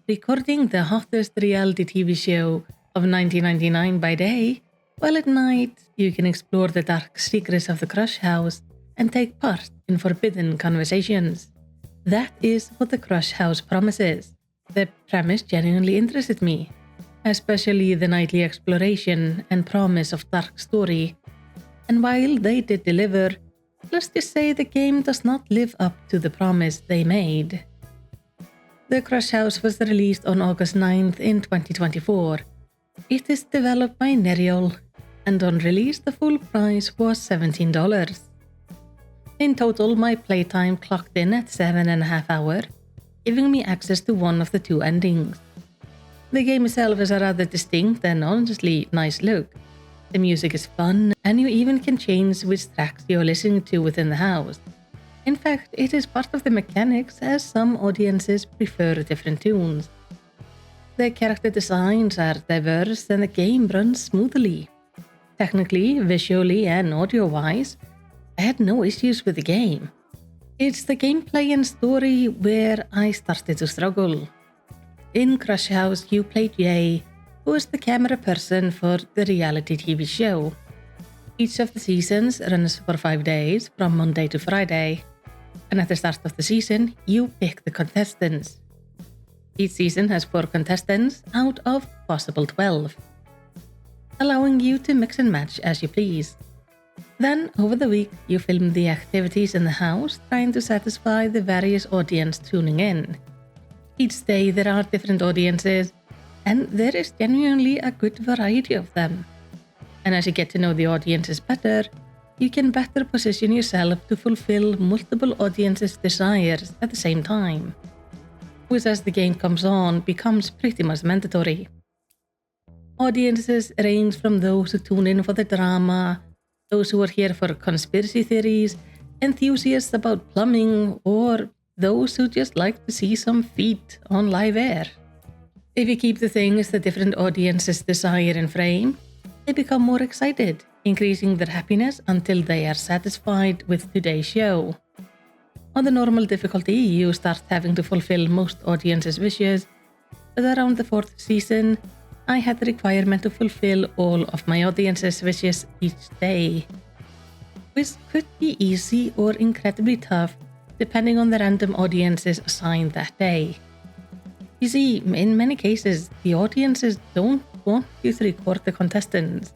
recording the hottest reality TV show of 1999 by day, while at night you can explore the dark secrets of the crush house and take part in forbidden conversations. That is what the crush house promises. The premise genuinely interested me, especially the nightly exploration and promise of dark story. And while they did deliver, let's just say the game does not live up to the promise they made. The Crush House was released on August 9th in 2024. It is developed by Nerial, and on release the full price was $17. In total, my playtime clocked in at 7.5 hours, giving me access to one of the two endings. The game itself is a rather distinct and honestly nice look. The music is fun, and you even can change which tracks you're listening to within the house. In fact, it is part of the mechanics, as some audiences prefer different tunes. The character designs are diverse and the game runs smoothly. Technically, visually and audio-wise, I had no issues with the game. It's the gameplay and story where I started to struggle. In Crush House, you play Jay, who is the camera person for the reality TV show. Each of the seasons runs for 5 days, from Monday to Friday, and at the start of the season, you pick the contestants. Each season has 4 contestants out of possible 12, allowing you to mix and match as you please. Then, over the week, you film the activities in the house, trying to satisfy the various audience tuning in. Each day there are different audiences, and there is genuinely a good variety of them. And as you get to know the audiences better, you can better position yourself to fulfill multiple audiences' desires at the same time, which as the game comes on becomes pretty much mandatory. Audiences range from those who tune in for the drama, those who are here for conspiracy theories, enthusiasts about plumbing, or those who just like to see some feet on live air. If you keep the things that different audiences desire in frame, they become more excited, increasing their happiness until they are satisfied with today's show. On the normal difficulty, you start having to fulfill most audiences' wishes, but around the 4th season, I had the requirement to fulfill all of my audience's wishes each day, which could be easy or incredibly tough depending on the random audiences assigned that day. You see, in many cases, the audiences don't want you to record the contestants.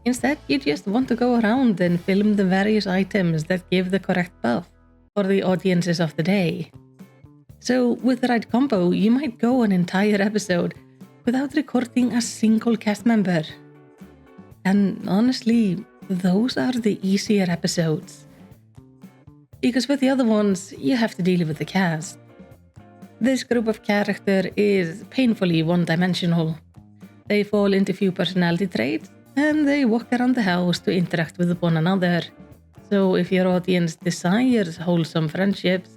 Instead, you just want to go around and film the various items that give the correct buff for the audiences of the day. So, with the right combo, you might go an entire episode without recording a single cast member. And honestly, those are the easier episodes. Because with the other ones, you have to deal with the cast. This group of characters is painfully one-dimensional. They fall into few personality traits, and they walk around the house to interact with one another. So if your audience desires wholesome friendships,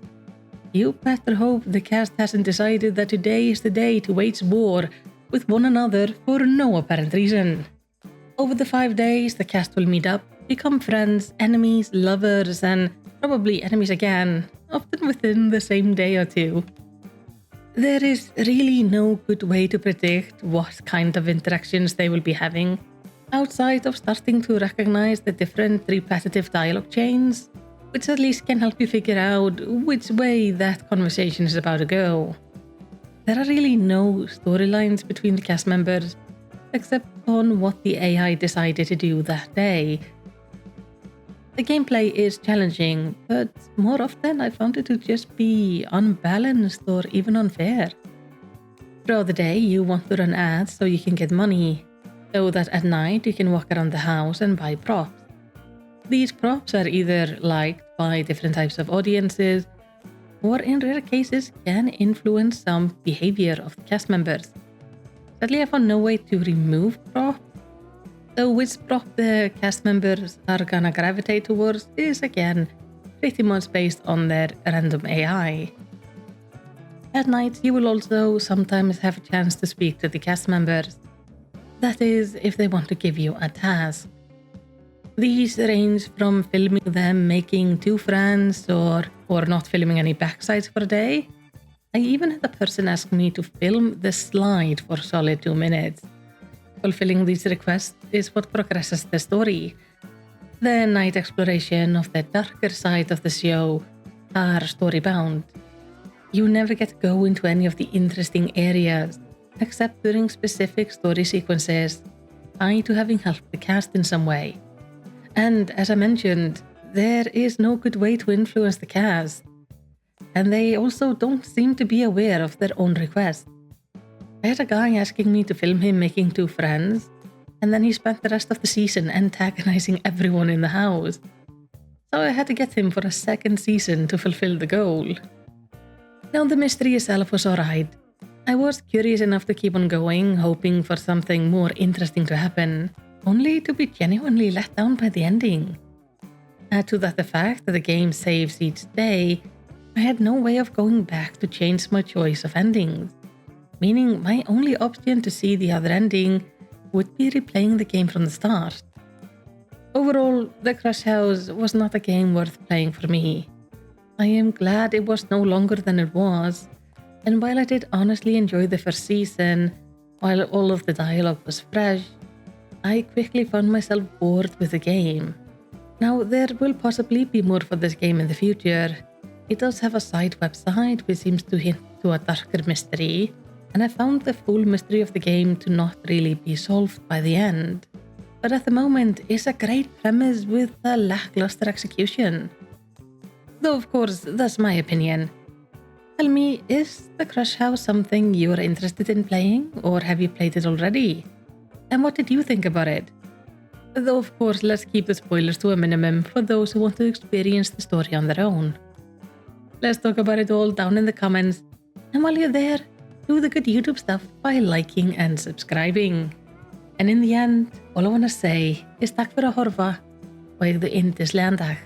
you better hope the cast hasn't decided that today is the day to wage war with one another for no apparent reason. Over the 5 days, the cast will meet up, become friends, enemies, lovers, and probably enemies again, often within the same day or two. There is really no good way to predict what kind of interactions they will be having, outside of starting to recognize the different repetitive dialogue chains, which at least can help you figure out which way that conversation is about to go. There are really no storylines between the cast members, except on what the AI decided to do that day. The gameplay is challenging, but more often I found it to just be unbalanced or even unfair. Throughout the day, you want to run ads so you can get money, so that at night you can walk around the house and buy props. These props are either liked by different types of audiences, or in rare cases can influence some behavior of the cast members. Sadly, I found no way to remove props, so which prop the cast members are gonna gravitate towards is again pretty much based on their random AI. At night, you will also sometimes have a chance to speak to the cast members. That is, if they want to give you a task. These range from filming them making 2 friends or not filming any backsides for a day, I even had a person ask me to film the slide for a solid 2 minutes. Fulfilling these requests is what progresses the story. The night exploration of the darker side of the show are story-bound. You never get to go into any of the interesting areas, except during specific story sequences, tied to having helped the cast in some way. And as I mentioned, there is no good way to influence the cast. And they also don't seem to be aware of their own requests. I had a guy asking me to film him making 2 friends, and then he spent the rest of the season antagonizing everyone in the house. So I had to get him for a second season to fulfill the goal. Now the mystery itself was alright. I was curious enough to keep on going, hoping for something more interesting to happen, only to be genuinely let down by the ending. Add to that the fact that the game saves each day, I had no way of going back to change my choice of endings, meaning my only option to see the other ending would be replaying the game from the start. Overall, the Crush House was not a game worth playing for me. I am glad it was no longer than it was, and while I did honestly enjoy the first season, while all of the dialogue was fresh, I quickly found myself bored with the game. Now, there will possibly be more for this game in the future. It does have a side website which seems to hint to a darker mystery, and I found the full mystery of the game to not really be solved by the end. But at the moment, it's a great premise with a lackluster execution. Though of course, that's my opinion. Tell me, is the Crush House something you are interested in playing, or have you played it already? And what did you think about it? Though of course, let's keep the spoilers to a minimum for those who want to experience the story on their own. Let's talk about it all down in the comments, and while you're there, do the good YouTube stuff by liking and subscribing. And in the end, all I want to say is takk fyrir að horfa og eigðu yndislegan dag.